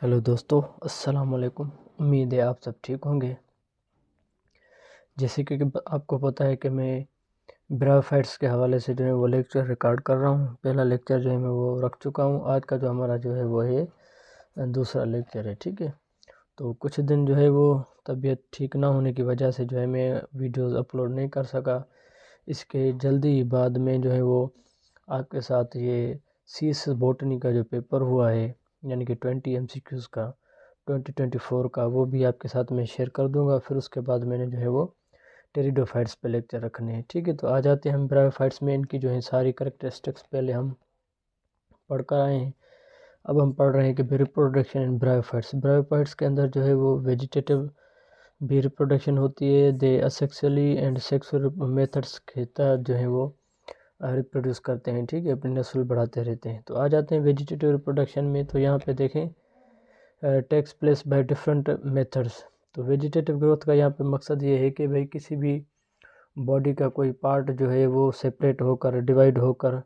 Hello दोस्तों, अस्सलाम वालेकुम। उम्मीद है आप सब ठीक होंगे। जैसे कि आपको पता है कि मैं ब्रायोफाइट्स के हवाले से जो है वो लेक्चर रिकॉर्ड कर रहा हूँ। पहला लेक्चर जो है मैं वो रख चुका हूँ। आज का जो हमारा जो है वो है दूसरा लेक्चर है। ठीक है, तो कुछ दिन जो है वो तबीयत ठीक ना होने की वजह से जो है मैं वीडियोस अपलोड नहीं कर सका। इसके जल्दी ही बाद में जो है वो आपके साथ ये सीएस बॉटनी का जो पेपर हुआ है, यानी कि 20 MCQs का 2024 का, वो भी आपके साथ मैं शेयर कर दूंगा। फिर उसके बाद मैंने जो है वो टेरिडोफाइट्स पे लेक्चर रखने हैं। ठीक है, तो आ जाते हैं हम ब्रायोफाइट्स में। इनकी जो है सारी करेक्टरिस्टिक्स पहले हम पढ़ कर आए हैं। अब हम पढ़ रहे हैं कि रिप्रोडक्शन इन ब्रायोफाइट्स। ब्रायोफाइट्स के अंदर जो है वो वेजिटेटिव भी रिप्रोडक्शन होती है। दे असेक्सुअली एंड सेक्सुअल मेथड्स के तहत जो है वो रिप्रोड्यूस करते हैं। ठीक है, अपनी नस्ल बढ़ाते रहते हैं। तो आ जाते हैं वेजिटेटिव रिप्रोडक्शन में। तो यहाँ पे देखें, takes place by different methods. तो वेजिटेटिव ग्रोथ का यहाँ पे मकसद ये है कि भाई किसी भी बॉडी का कोई पार्ट जो है वो सेपरेट होकर, डिवाइड होकर,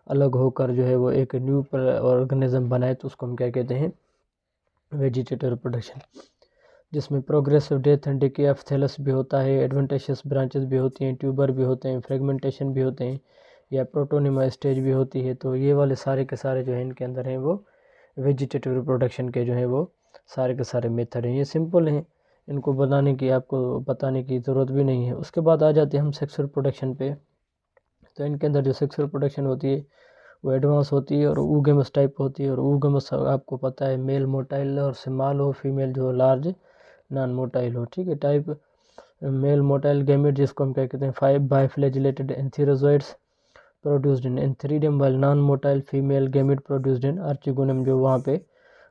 अलग होकर जो है वो एक न्यू ऑर्गेनिज्म बनाए, तो उसको हम क्या कहते हैं, वेजिटेटिव रिप्रोडक्शन। जिसमें progressive death and decay of thallus भी होता है, एडवेंटेशियस ब्रांचेस भी होती हैं, ट्यूबर भी होते हैं, फ्रेगमेंटेशन भी होते हैं, या प्रोटोनिमा स्टेज भी होती है। तो ये वाले सारे के सारे जो है इनके अंदर हैं वो वेजिटेटिव रिप्रोडक्शन के जो है वो सारे के सारे मेथड हैं। ये सिंपल हैं, इनको बनाने की आपको बताने की ज़रूरत भी नहीं है। उसके बाद आ जाते हैं हम सेक्सुअल प्रोडक्शन पे। तो इनके अंदर जो सेक्सुअल प्रोडक्शन होती है वो एडवांस होती है और ऊगेमस टाइप होती है। और ऊगेमस आपको पता है मेल मोटाइल और स्मॉल हो, फीमेल जो लार्ज नॉन मोटाइल हो। ठीक है, टाइप मेल मोटाइल गैमेट जिसको हम क्या कहते हैं, 5 biflagellated antherozoids produced in antheridium, while non motile female gamete produced in archegonium, जो वहाँ पे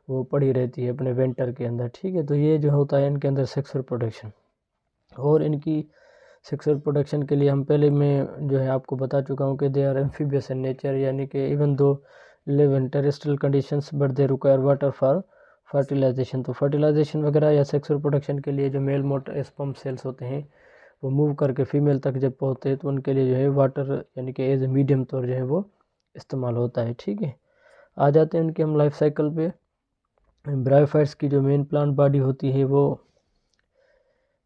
वो पड़ी रहती है अपने वेंटर के अंदर। ठीक है, तो ये जो होता है इनके अंदर सेक्सुअल प्रोडक्शन। और इनकी सेक्सुअल प्रोडक्शन के लिए हम पहले मैं जो है आपको बता चुका हूँ कि they are amphibious in nature, यानी कि even though live in terrestrial conditions but they require water for fertilization. तो फर्टिलाइजेशन वगैरह या सेक्सुअल प्रोडक्शन के लिए जो मेल मोटर स्पर्म सेल्स होते हैं वो मूव करके फीमेल तक जब पहुँचते हैं तो उनके लिए जो है वाटर, यानी कि एज ए मीडियम तौर जो है वो इस्तेमाल होता है। ठीक है, आ जाते हैं उनके हम लाइफ साइकिल पे। ब्रायोफाइट्स की जो मेन प्लांट बॉडी होती है वो,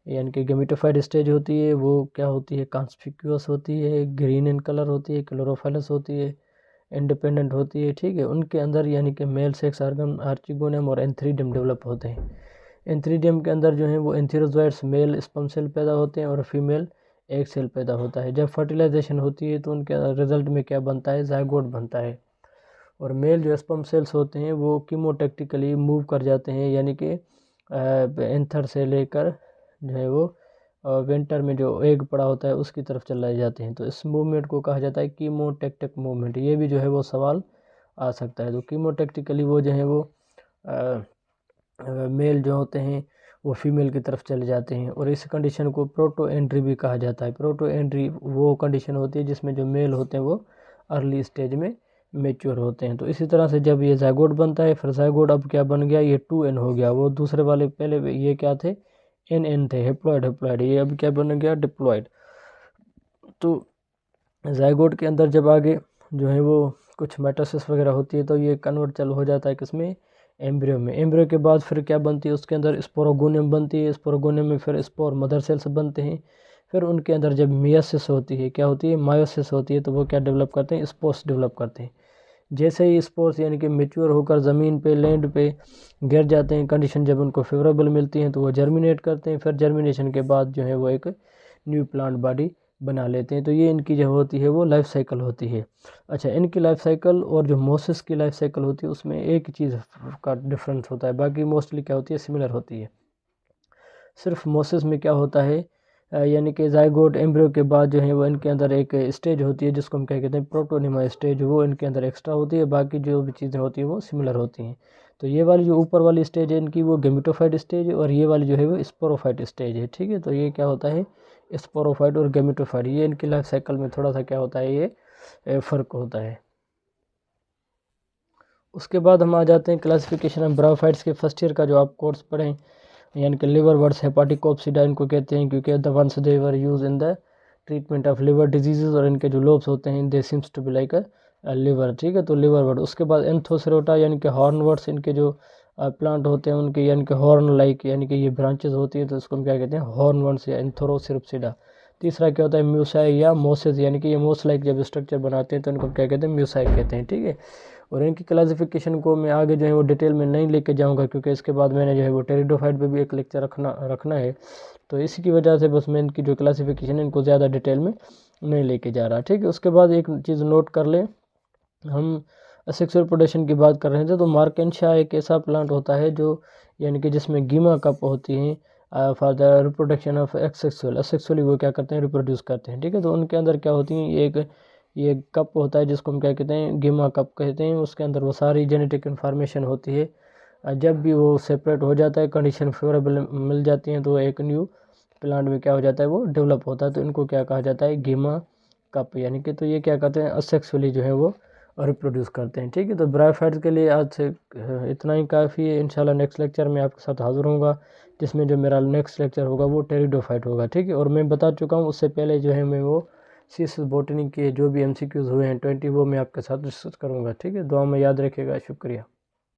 यानी कि गेमेटोफाइट स्टेज होती है, वो क्या होती है, कॉन्स्पिक्यूअस होती है, ग्रीन इन कलर होती है, क्लोरोफाइलस होती है, इंडिपेंडेंट होती है। ठीक है, उनके अंदर यानी कि मेल सेक्स ऑर्गन आर्चिगोनियम और एंथ्रीडियम डेवलप होते हैं। एंथ्रीडियम के अंदर जो है वो एंथीरोजोइड्स मेल स्पर्म सेल पैदा होते हैं और फीमेल एक सेल पैदा होता है। जब फर्टिलाइजेशन होती है तो उनके रिजल्ट में क्या बनता है, जायगोट बनता है। और मेल जो स्पर्म सेल्स होते हैं वो कीमोटैक्टिकली मूव कर जाते हैं, यानी कि एंथर से लेकर जो है वो वेंटर में जो एग पड़ा होता है उसकी तरफ चलाए जाते हैं। तो इस मूवमेंट को कहा जाता है कीमोटैक्टिक मूवमेंट। ये भी जो है वो सवाल आ सकता है। तो कीमोटैक्टिकली वो जो है वो मेल जो होते हैं वो फीमेल की तरफ चले जाते हैं। और इस कंडीशन को प्रोटो एंट्री भी कहा जाता है। प्रोटो एंट्री वो कंडीशन होती है जिसमें जो मेल होते हैं वो अर्ली स्टेज में मेच्योर होते हैं। तो इसी तरह से जब ये जायगोट बनता है, फिर जायगोट अब क्या बन गया, ये 2N हो गया। वो दूसरे वाले पहले ये क्या थे, NN थे, हेप्लॉइड हेप्लॉइड, ये अब क्या बन गया, डिप्लॉइड। तो जायगोट के अंदर जब आगे जो है वो कुछ माइटोसिस वगैरह होती है तो ये कन्वर्ट चल हो जाता है किसमें, एम्ब्रियो में। एम्ब्रियो के बाद फिर क्या बनती है, उसके अंदर स्पोरोगोनियम बनती है। स्पोरोगोनियम में फिर स्पोर मदर सेल्स बनते हैं। फिर उनके अंदर जब मियोसिस होती है, क्या होती है, मायोसिस होती है, तो वो क्या डेवलप करते हैं, स्पोर्स डेवलप करते हैं। जैसे ही स्पोर्स यानी कि मेच्योर होकर ज़मीन पे, लैंड पे गिर जाते हैं, कंडीशन जब उनको फेवरेबल मिलती है तो वो जर्मिनेट करते हैं। फिर जर्मिनेशन के बाद जो है वो एक न्यू प्लांट बॉडी बना लेते हैं। तो ये इनकी जो होती है वो लाइफ साइकिल होती है। अच्छा, इनकी लाइफ साइकिल और जो मोसिस की लाइफ साइकिल होती है उसमें एक चीज़ का डिफरेंस होता है, बाकी मोस्टली क्या होती है, सिमिलर होती है। सिर्फ मोसिस में क्या होता है, यानी कि जायगोट एम्ब्रियो के बाद जो है वो इनके अंदर एक स्टेज होती है जिसको हम क्या कहते हैं, प्रोटोनिमा स्टेज, वो इनके अंदर एक्स्ट्रा होती है। बाकी जो भी चीज़ें होती हैं वो सिमिलर होती हैं। तो ये वाली जो ऊपर वाली स्टेज है इनकी वो गेमेटोफाइट स्टेज है, और ये वाली जो है वो स्पोरोफाइट स्टेज है। ठीक है, तो ये क्या होता है, स्पोरोफाइट और गेमेटोफाइट, ये इनकी लाइफ साइकिल में थोड़ा सा क्या होता है, ये फ़र्क होता है। उसके बाद हम आ जाते हैं क्लासिफिकेशन ऑफ ब्रायोफाइट्स के फर्स्ट ईयर का जो आप कोर्स पढ़ें, यानी कि लिवर वर्ड्स हेपाटिकोप्सिडा इनको कहते हैं, क्योंकि the ones they were used in the treatment of liver diseases, और इनके जो लोब्स होते हैं they seems to be like a liver. ठीक है, तो लिवर वर्ड। उसके बाद एंथोसेरोटा यानी कि हॉर्न वर्ड्स, इनके जो प्लांट होते हैं उनके यानी कि हॉर्न लाइक यानी कि ये ब्रांचेस होती है, तो इसको हम क्या कहते हैं, हॉर्न वंस या एंथोरोसिरप्सिडा। तीसरा क्या होता है, म्यूसाई या मोसेस, यानी कि ये मोस लाइक जब स्ट्रक्चर बनाते हैं तो इनको क्या कहते हैं, म्यूसाई कहते हैं, ठीक है। और इनकी क्लासिफिकेशन को मैं आगे जो है वो डिटेल में नहीं लेके जाऊंगा, क्योंकि इसके बाद मैंने जो है वो टेरिडोफाइट पे भी एक लेक्चर रखना है, तो इसी की वजह से बस मैं इनकी जो क्लासिफिकेशन है इनको ज़्यादा डिटेल में नहीं लेके जा रहा, ठीक है। उसके बाद एक चीज़ नोट कर लें, हम असेक्सुअल प्रोडक्शन की बात कर रहे थे, तो मार्केंशिया एक ऐसा प्लांट होता है जो यानी कि जिसमें गीमा कप होती हैं for the reproduction of एक्सेक्सुअल, asexually वो क्या करते हैं, रिप्रोड्यूस करते हैं, ठीक है। तो उनके अंदर क्या होती हैं, ये कप होता है जिसको हम क्या कहते हैं, गीमा कप कहते हैं, उसके अंदर वो सारी जेनेटिक इन्फॉर्मेशन होती है। जब भी वो सेपरेट हो जाता है, कंडीशन फेवरेबल मिल जाती हैं, तो एक न्यू प्लांट में क्या हो जाता है, वो डेवलप होता है, तो इनको क्या कहा जाता है, गीमा कप यानी कि। तो ये क्या करते हैं, असेक्सुअली जो है वो रिप्रोड्यूस करते हैं, ठीक है। तो ब्रायोफाइट्स के लिए आज से इतना ही काफ़ी है। इंशाल्लाह नेक्स्ट लेक्चर में आपके साथ हाज़िर होऊंगा, जिसमें जो मेरा नेक्स्ट लेक्चर होगा वो टेरिडोफाइट होगा, ठीक है। और मैं बता चुका हूँ उससे पहले जो है मैं वो सीस बोटनी के जो भी MCQs हुए हैं 20 वो मैं आपके साथ डिस्कस करूँगा, ठीक है। दुआ में याद रखिएगा, शुक्रिया।